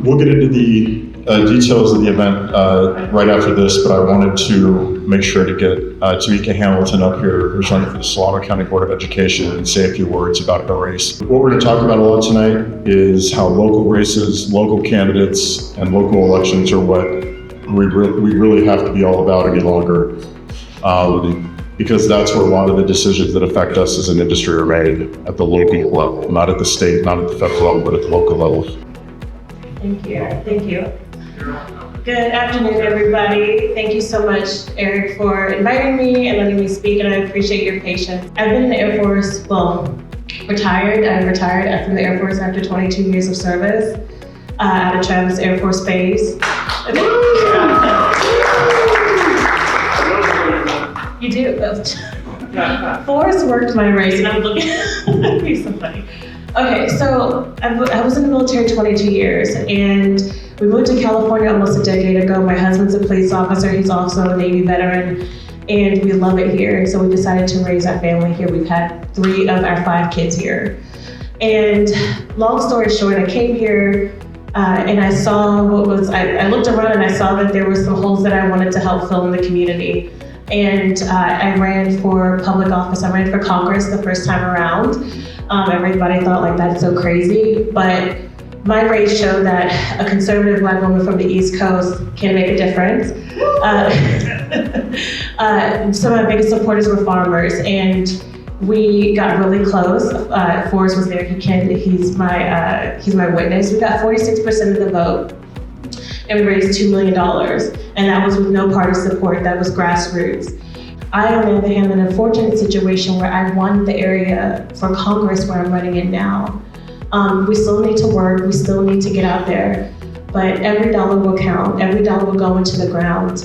We'll get into the details of the event right after this, but I wanted to make sure to get Tamika Hamilton up here, who's running for the Solano County Board of Education, and say a few words about her race. What we're going to talk about a lot tonight is how local races, local candidates, and local elections are what we really have to be all about any longer, because that's where a lot of the decisions that affect us as an industry are made, at the local level, not at the state, not at the federal level, but at the local level. Thank you. Thank you. Good afternoon, everybody. Thank you so much, Eric, for inviting me and letting me speak, and I appreciate your patience. I've been in the Air Force, retired. I retired from the Air Force after 22 years of service out of Travis Air Force Base. You do? Forrest worked my race, and I'm looking at you so funny. Okay, so I was in the military 22 years, and we moved to California almost a decade ago. My husband's a police officer. He's also a Navy veteran, and we love it here. So we decided to raise our family here. We've had 3 of our 5 kids here. And long story short, I came here and I saw I looked around and I saw that there were some holes that I wanted to help fill in the community. And I ran for public office. I ran for Congress the first time around. Everybody thought like that's so crazy, but my race showed that a conservative Black woman from the East Coast can make a difference. Some of my biggest supporters were farmers, and we got really close. Forrest was there. He's my witness. We got 46% of the vote, and we raised $2 million, and that was with no party support. That was grassroots. I, on the other hand, in an unfortunate situation where I won the area for Congress where I'm running in now. We still need to work, we still need to get out there, but every dollar will count, every dollar will go into the ground.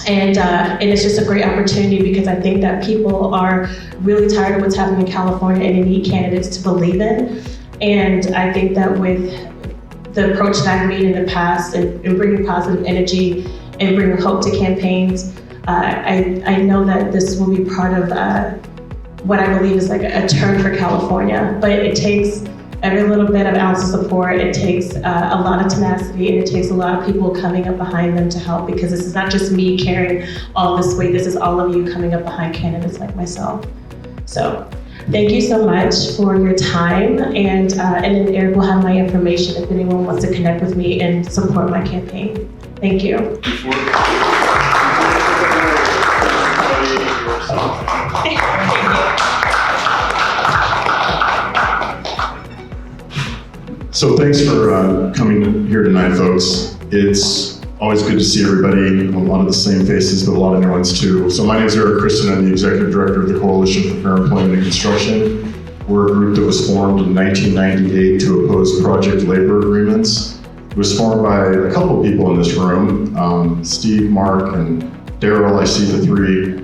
And it's just a great opportunity because I think that people are really tired of what's happening in California and they need candidates to believe in. And I think that with the approach that I've made in the past and bringing positive energy and bringing hope to campaigns, I know that this will be part of what I believe is like a turn for California, but it takes every little bit of ounce of support. It takes a lot of tenacity, and it takes a lot of people coming up behind them to help, because this is not just me carrying all this weight, this is all of you coming up behind candidates like myself. So thank you so much for your time, and then Eric will have my information if anyone wants to connect with me and support my campaign. Thank you. So thanks for coming here tonight, folks. It's always good to see everybody, a lot of the same faces, but a lot of new ones too. So my name is Eric Christen. I'm the Executive Director of the Coalition for Fair Employment and Construction. We're a group that was formed in 1998 to oppose project labor agreements. It was formed by a couple of people in this room, Steve, Mark, and Daryl. I see the three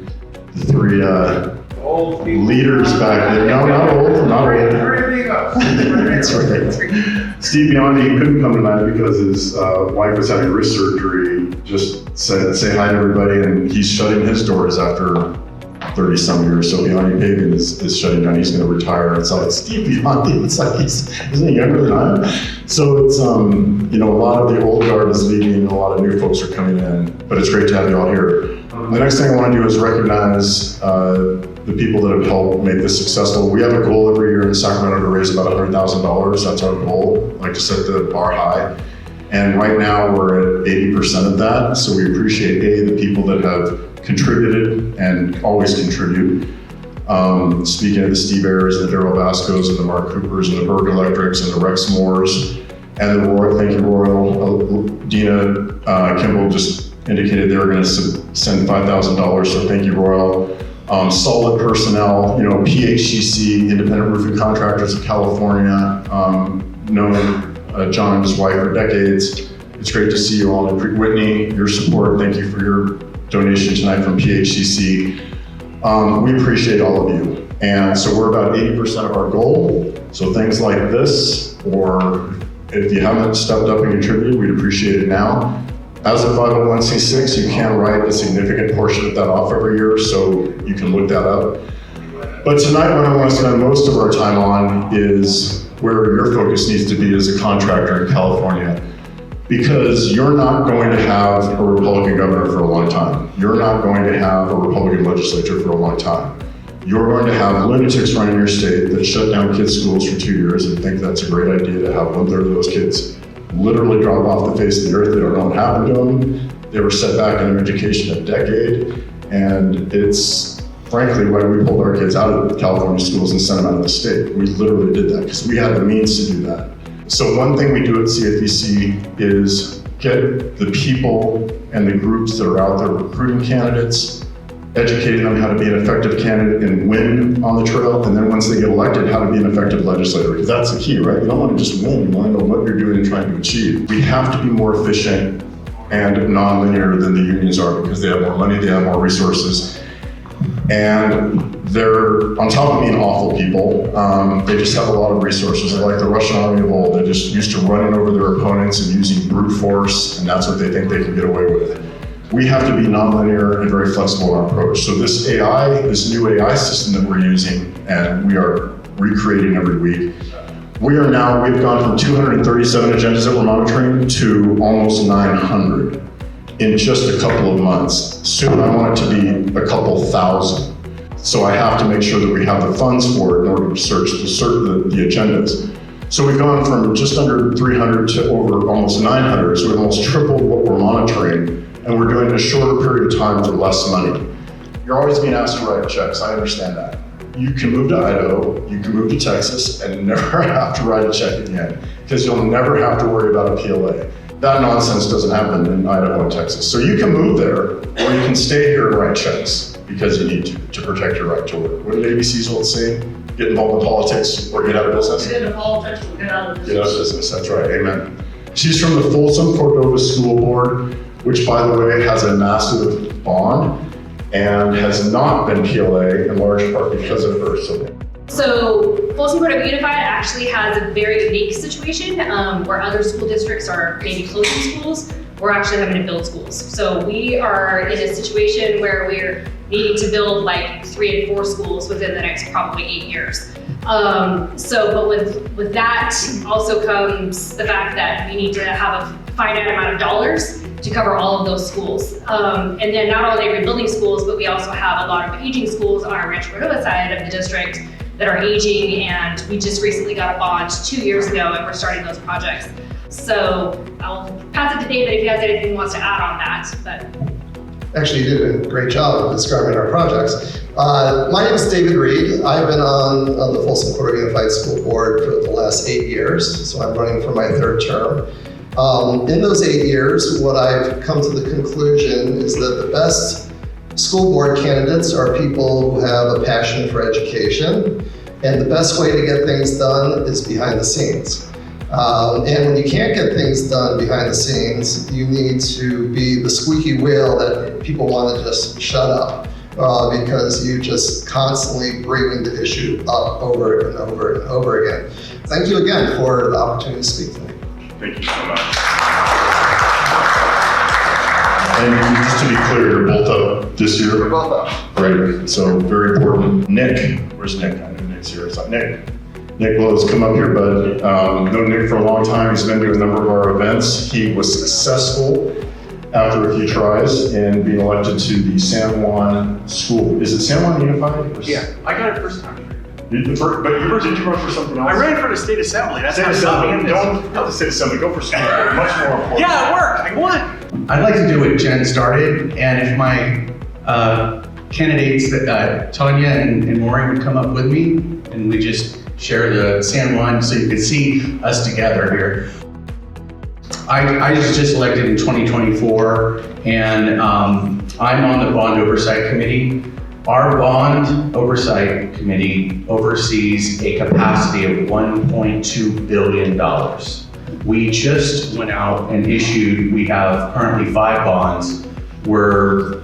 leaders back there. No, not old. That's right. Steve Biondi couldn't come tonight because his wife was having wrist surgery. Just say hi to everybody, and he's shutting his doors after 30-some years. So Biondi Pagan is shutting down. He's going to retire. It's like Steve Biondi. It's like isn't he younger than I am? So it's a lot of the old guard is leaving, a lot of new folks are coming in. But it's great to have you all here. The next thing I want to do is recognize the people that have helped make this successful. We have a goal every year in Sacramento to raise about $100,000. That's our goal. I like to set the bar high. And right now we're at 80% of that. So we appreciate the people that have contributed and always contribute. Speaking of the Steve Ayers, the Daryl Vascos, and the Mark Coopers, and the Berg Electrics, and the Rex Moores, and the Royal, thank you, Royal. Dina Kimball just indicated they were going to send $5,000, so thank you, Royal. Solid personnel, PHCC, Independent Roofing Contractors of California, known John and his wife for decades. It's great to see you all. And Whitney, your support, thank you for your donation tonight from PHCC. We appreciate all of you. And so we're about 80% of our goal. So things like this, or if you haven't stepped up and contributed, we'd appreciate it now. As a 501c6, you can write a significant portion of that off every year, so you can look that up. But tonight, what I want to spend most of our time on is where your focus needs to be as a contractor in California. Because you're not going to have a Republican governor for a long time. You're not going to have a Republican legislature for a long time. You're going to have lunatics running your state that shut down kids' schools for 2 years and think that's a great idea to have 1/3 of those kids literally drop off the face of the earth. They don't know what happened to them. They were set back in their education a decade. And it's frankly why we pulled our kids out of California schools and sent them out of the state. We literally did that because we had the means to do that. So one thing we do at CFEC is get the people and the groups that are out there recruiting candidates, educating them how to be an effective candidate and win on the trail, and then once they get elected, how to be an effective legislator, because that's the key, right? You don't want to just win, you want to know what you're doing and trying to achieve. We have to be more efficient and non-linear than the unions are because they have more money, they have more resources, and they're, on top of being awful people, they just have a lot of resources. They're like the Russian army of old. They're just used to running over their opponents and using brute force, and that's what they think they can get away with. We have to be nonlinear and very flexible in our approach. So this new AI system that we're using, and we are recreating every week, we've gone from 237 agendas that we're monitoring to almost 900 in just a couple of months. Soon I want it to be a couple thousand. So I have to make sure that we have the funds for it in order to search the agendas. So we've gone from just under 300 to over almost 900. So we've almost tripled what we're monitoring, and we're doing it in a shorter period of time for less money. You're always being asked to write checks, I understand that. You can move to Idaho, you can move to Texas, and never have to write a check again, because you'll never have to worry about a PLA. That nonsense doesn't happen in Idaho and Texas. So you can move there, or you can stay here and write checks because you need to protect your right to work. What did ABC's old say? Get involved in politics or get out of business? Get into politics or get out of business. Get out of business, that's right, amen. She's from the Folsom-Cordova School Board, which by the way has a massive bond and has not been PLA in large part because of her. So Folsom-Cordova Unified actually has a very unique situation where other school districts are maybe closing schools. We're actually having to build schools. So we are in a situation where we're needing to build like 3 and 4 schools within the next probably 8 years. But with that also comes the fact that we need to have a finite amount of dollars to cover all of those schools. And then not only rebuilding schools, but we also have a lot of aging schools on our Rancho Cordova side of the district that are aging, and we just recently got a bond 2 years ago and we're starting those projects. So I'll pass it to David if he has anything he wants to add on that. But actually, you did a great job of describing our projects. My name is David Reid. I've been on the Folsom-Cordova Unified School Board for the last 8 years, so I'm running for my 3rd term. In those 8 years, what I've come to the conclusion is that the best school board candidates are people who have a passion for education, and the best way to get things done is behind the scenes. And when you can't get things done behind the scenes, you need to be the squeaky wheel that people want to just shut up because you just constantly bring the issue up over and over and over again. Thank you again for the opportunity to speak to me. Thank you so much. And just to be clear, you're both up this year? We're both up. Right, so very important. Nick, where's Nick? I know Nick's here. It's like Nick. Nick Bloise, come up here, bud. Known Nick for a long time. He's been to a number of our events. He was successful after a few tries in being elected to the San Juan School. Is it San Juan Unified? Yeah, I got it first time. But did you run for something else? I ran for the state assembly. That's State how Assembly. Don't go to State Assembly. Go for school. Much more important. Yeah, it worked. I won. I'd like to do what Jen started, and if my candidates, Tanya and Maureen would come up with me, and we just share the San Juan so you can see us together here. I was just elected in 2024, and I'm on the Bond Oversight Committee. Our Bond Oversight Committee oversees a capacity of $1.2 billion. We just went out and we have currently 5 bonds. We're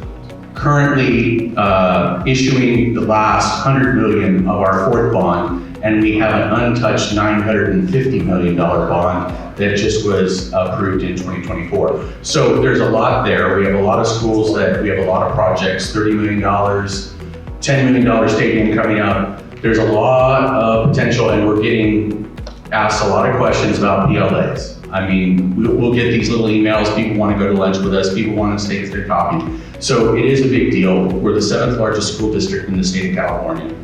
currently issuing the last 100 million of our 4th bond, and we have an untouched $950 million bond that just was approved in 2024. So there's a lot there. We have a lot of schools we have a lot of projects, $30 million, $10 million stadium coming up. There's a lot of potential, and we're getting asked a lot of questions about PLAs. I mean, we'll get these little emails, people want to go to lunch with us, people want us to take their coffee. So it is a big deal. We're the 7th largest school district in the state of California.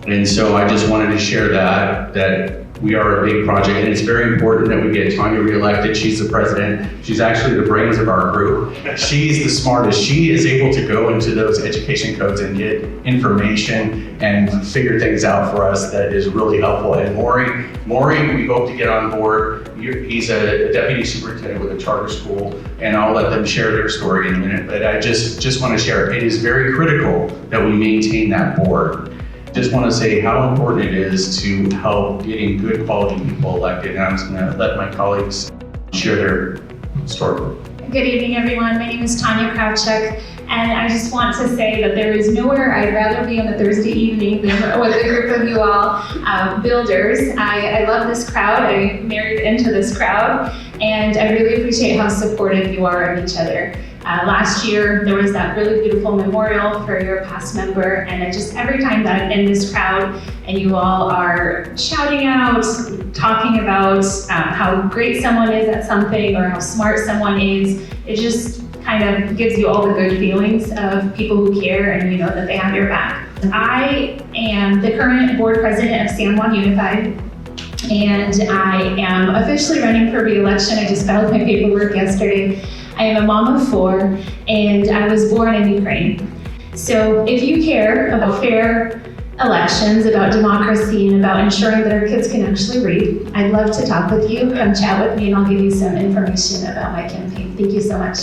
And so I just wanted to share that we are a big project, and it's very important that we get Tanya reelected. She's the president. She's actually the brains of our group. She's the smartest. She is able to go into those education codes and get information and figure things out for us that is really helpful. And Maury, we hope to get on board. He's a deputy superintendent with a charter school, and I'll let them share their story in a minute. But I just want to share, it is very critical that we maintain that board. Just want to say how important it is to help getting good quality people elected. And I'm just going to let my colleagues share their story. Good evening, everyone. My name is Tanya Kravchuk, and I just want to say that there is nowhere I'd rather be on a Thursday evening than with a group of you all builders. I love this crowd. I married into this crowd, and I really appreciate how supportive you are of each other. Last year, there was that really beautiful memorial for your past member, and every time that I'm in this crowd and you all are shouting out, talking about how great someone is at something or how smart someone is, it just kind of gives you all the good feelings of people who care and you know that they have your back. I am the current board president of San Juan Unified, and I am officially running for re-election. I just filed my paperwork yesterday. I am a mom of 4, and I was born in Ukraine. So if you care about fair elections, about democracy, and about ensuring that our kids can actually read, I'd love to talk with you. Come chat with me, and I'll give you some information about my campaign. Thank you so much.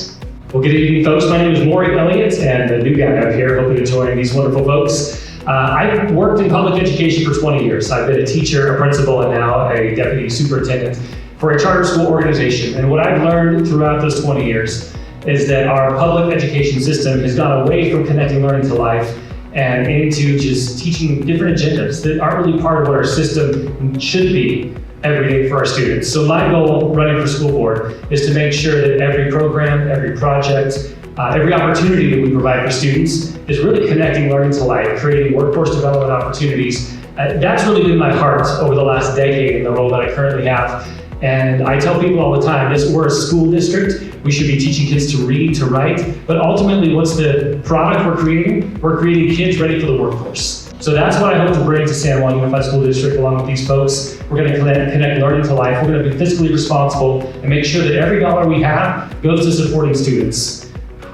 Well, good evening, folks. My name is Maury Elliott, and the new guy up here, hoping to join these wonderful folks. I've worked in public education for 20 years. I've been a teacher, a principal, and now a deputy superintendent for a charter school organization. And what I've learned throughout those 20 years is that our public education system has gone away from connecting learning to life and into just teaching different agendas that aren't really part of what our system should be every day for our students. So my goal running for school board is to make sure that every program, every project, every opportunity that we provide for students is really connecting learning to life, creating workforce development opportunities. That's really been my heart over the last decade in the role that I currently have. And I tell people all the time, we're a school district. We should be teaching kids to read, to write. But ultimately, what's the product we're creating? We're creating kids ready for the workforce. So that's what I hope to bring to San Juan Unified School District along with these folks. We're going to connect learning to life. We're going to be fiscally responsible and make sure that every dollar we have goes to supporting students.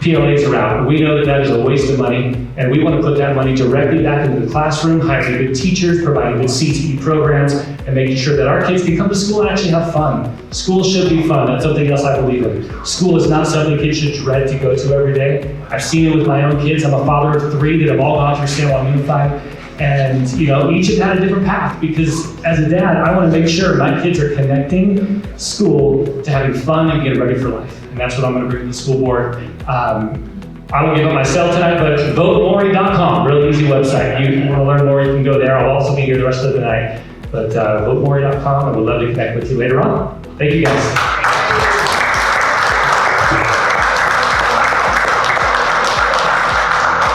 PLAs are out. We know that that is a waste of money, and we want to put that money directly back into the classroom, hiring good teachers, providing good CTE programs, and making sure that our kids can come to school and actually have fun. School should be fun. That's something else I believe in. School is not something kids should dread to go to every day. I've seen it with my own kids. I'm a father of 3 that have all gone through San Juan Unified. And each have had a different path, because as a dad, I want to make sure my kids are connecting school to having fun and getting ready for life. And that's what I'm going to bring to the school board. I won't give up my cell tonight, but votemaury.com, really easy website. You want to learn more, you can go there. I'll also be here the rest of the night. But votemaury.com, and we'd love to connect with you later on. Thank you guys.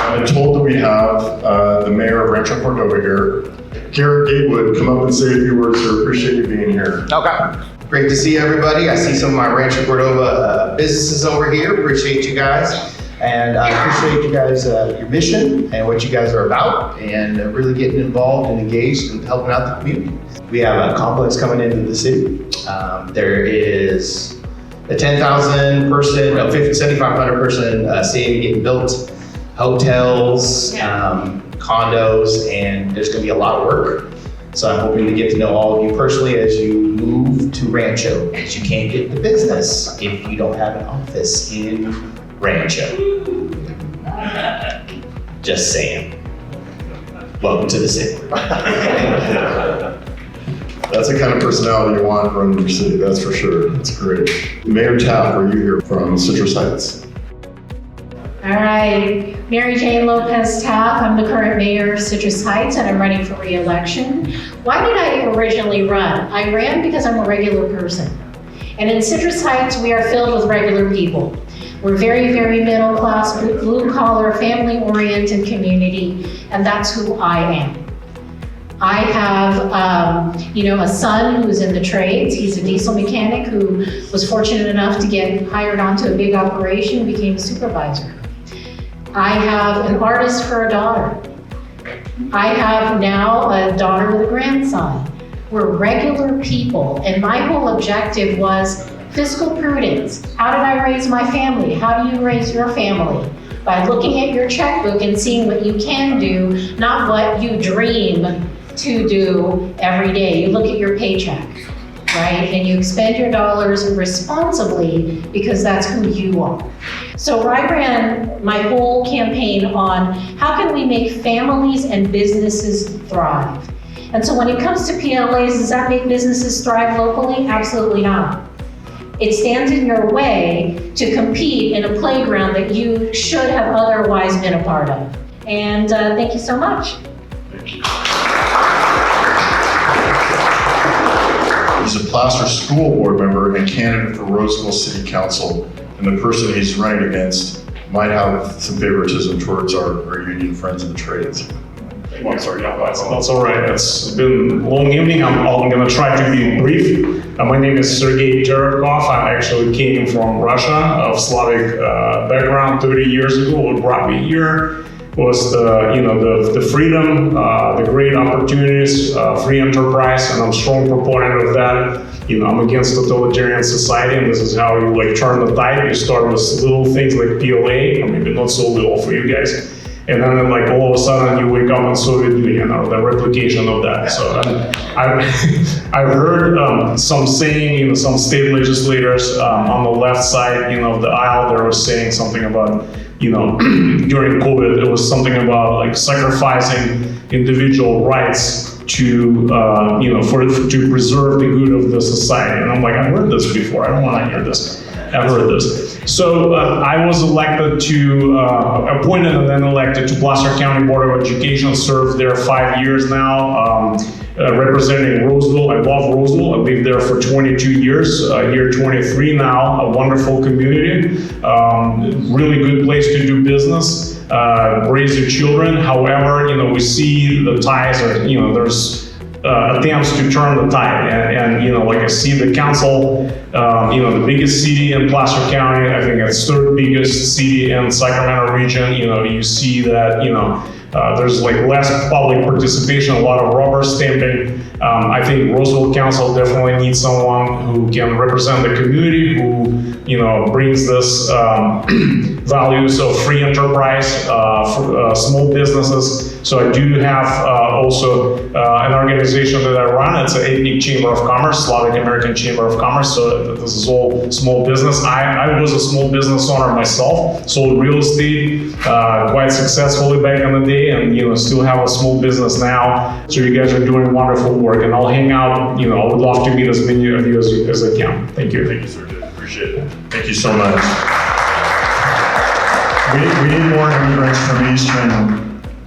I'm told that we have the mayor of Rancho Cordova here. Garrett Gatewood, come up and say a few words, sir. Appreciate you being here. Okay. Great to see everybody. I see some of my Rancho Cordova businesses over here. Appreciate you guys. And I appreciate you guys, your mission and what you guys are about, and really getting involved and engaged and helping out the community. We have a complex coming into the city. There is a 10,000 person, 7,500 person city getting built, hotels, condos, and there's going to be a lot of work. So I'm hoping to get to know all of you personally as you move to Rancho, because you can't get the business if you don't have an office in Rancho. Just saying. Welcome to the city. That's the kind of personality you want running your city, that's for sure. That's great. Mayor Taft, are you here from Citrus Heights? All right, Mary Jane Lopez Taft. I'm the current mayor of Citrus Heights, and I'm running for re-election. Why did I originally run? I ran because I'm a regular person. And in Citrus Heights, we are filled with regular people. We're very, very middle class, blue collar, family oriented community, and that's who I am. I have, a son who's in the trades. He's a diesel mechanic who was fortunate enough to get hired onto a big operation and became a supervisor. I have an artist for a daughter. I have now a daughter with a grandson. We're regular people, and my whole objective was fiscal prudence. How did I raise my family? How do you raise your family? By looking at your checkbook and seeing what you can do, not what you dream to do every day. You look at your paycheck, right? And you expend your dollars responsibly because that's who you are. So I ran my whole campaign on how can we make families and businesses thrive? And so when it comes to PLAs, does that make businesses thrive locally? Absolutely not. It stands in your way to compete in a playground that you should have otherwise been a part of. And thank you so much. Thank you. He's a Placer School Board member and candidate for Roseville City Council, and the person he's running against might have some favoritism towards our union friends in the trades. I'm sorry, that's all right. It's been a long evening. I'm going to try to be brief. My name is Sergey Teretkov. I actually came from Russia, of Slavic background 30 years ago. What brought me here was the freedom, the great opportunities, free enterprise, and I'm a strong proponent of that. I'm against totalitarian society, and this is how you turn the tide. You start with little things like PLA, or maybe not so little for you guys. And then all of a sudden you wake up in Soviet Union or the replication of that. So I've heard some saying, some state legislators on the left side, of the aisle, they were saying something about, during COVID, it was something about sacrificing individual rights to, to preserve the good of the society. And I'm like, I've heard this before. I don't want to hear this. I've heard this. So I was appointed and then elected to Placer County Board of Education, served there 5 years now, representing Roseville. I love Roseville. I lived there for 22 years, year 23 now, a wonderful community, really good place to do business, raise your children. However, we see the ties are, there's attempts to turn the tide, and I see the council, the biggest city in Placer County, I think it's third biggest city in Sacramento region. You see that there's less public participation, a lot of rubber stamping. I think Roseville Council definitely needs someone who can represent the community, who brings this values of free enterprise, for small businesses. So I do have also an organization that I run. It's an ethnic chamber of commerce, Slavic American Chamber of Commerce. So this is all small business. I was a small business owner myself, sold real estate quite successfully back in the day, and still have a small business now. So you guys are doing wonderful work, and I'll hang out. I would love to meet as many of you as I can. Thank you. Thank you, Sergey. Appreciate it. Thank you so much. We need more immigrants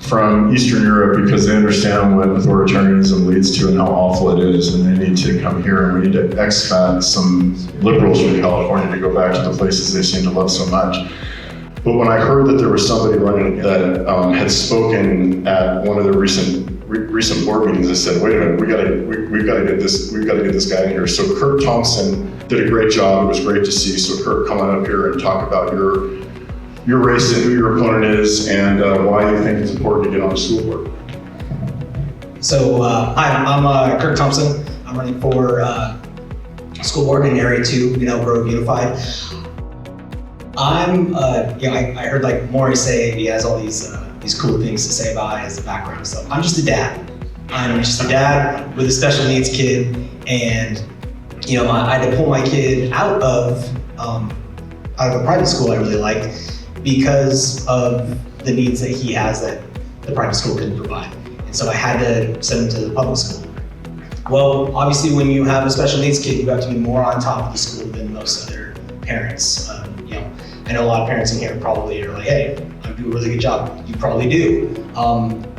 from Eastern Europe because they understand what authoritarianism leads to and how awful it is, and they need to come here, and we need to expat some liberals from California to go back to the places they seem to love so much. But when I heard that there was somebody running that had spoken at one of the recent board meetings, I said, wait a minute, we've got to get this guy in here. So Kurt Thompson did a great job. It was great to see. So Kurt, come on up here and talk about your race and who your opponent is, and why you think it's important to get on the school board. So, hi, I'm Kirk Thompson. I'm running for school board in Area 2 in Elk Grove Unified. I'm, I heard Maury say he has all these cool things to say about his background. So I'm just a dad. I'm just a dad with a special needs kid, and I had to pull my kid out of a private school I really liked, because of the needs that he has that the private school couldn't provide. And so I had to send him to the public school. Well, obviously when you have a special needs kid, you have to be more on top of the school than most other parents. I know a lot of parents in here probably are like, hey, I do a really good job. You probably do.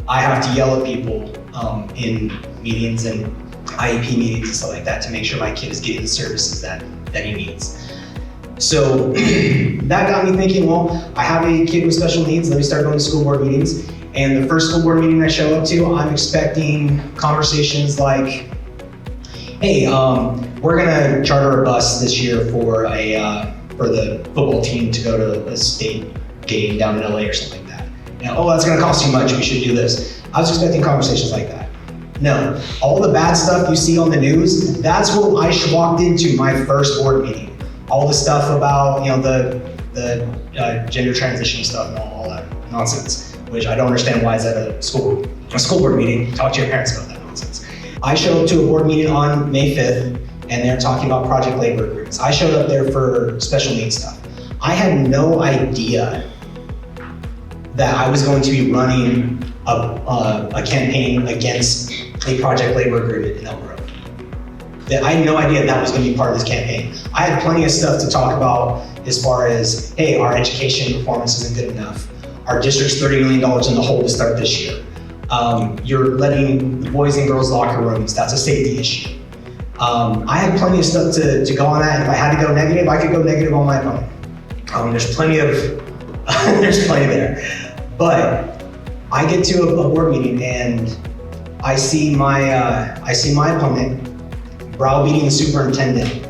I have to yell at people in meetings and IEP meetings and stuff like that to make sure my kid is getting the services that he needs. So that got me thinking, well, I have a kid with special needs. Let me start going to school board meetings. And the first school board meeting I show up to, I'm expecting conversations like, hey, we're gonna charter a bus this year for the football team to go to a state game down in LA or something like that. Oh, that's gonna cost too much, we should do this. I was expecting conversations like that. No, all the bad stuff you see on the news, that's what I walked into my first board meeting. All the stuff about, the gender transition stuff and all that nonsense, which I don't understand why is at a school board meeting. Talk to your parents about that nonsense. I showed up to a board meeting on May 5th, and they're talking about project labor agreements. I showed up there for special needs stuff. I had no idea that I was going to be running a campaign against a project labor agreement in Elk Grove. That I had no idea that was going to be part of this campaign. I had plenty of stuff to talk about as far as, hey, our education performance isn't good enough. Our district's $30 million in the hole to start this year. You're letting the boys and girls locker rooms, that's a safety issue. I had plenty of stuff to go on that, and if I had to go negative, I could go negative on my opponent. There's plenty there. But I get to a board meeting and I see my opponent browbeating the superintendent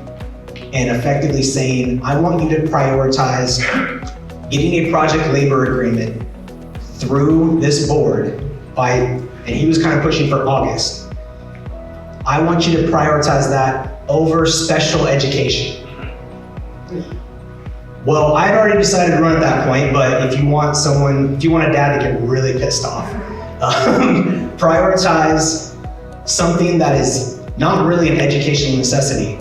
and effectively saying, I want you to prioritize getting a project labor agreement through this board and he was kind of pushing for August. I want you to prioritize that over special education. Well, I had already decided to run at that point, but if you want a dad to get really pissed off, prioritize something that is not really an educational necessity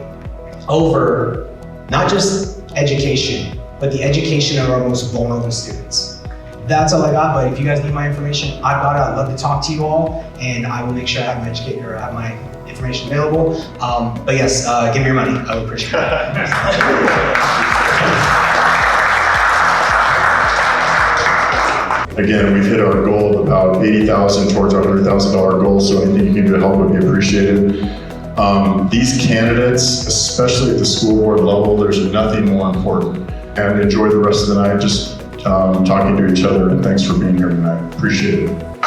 over not just education, but the education of our most vulnerable students. That's all I got, but if you guys need my information, I've got it. I'd love to talk to you all, and I will make sure I have my information available. But yes, give me your money. I would appreciate it. Again, we've hit our goal of about $80,000 towards our $100,000 goal, so anything you can do to help would be appreciated. These candidates, especially at the school board level, there's nothing more important. And enjoy the rest of the night just talking to each other, and thanks for being here tonight. Appreciate it.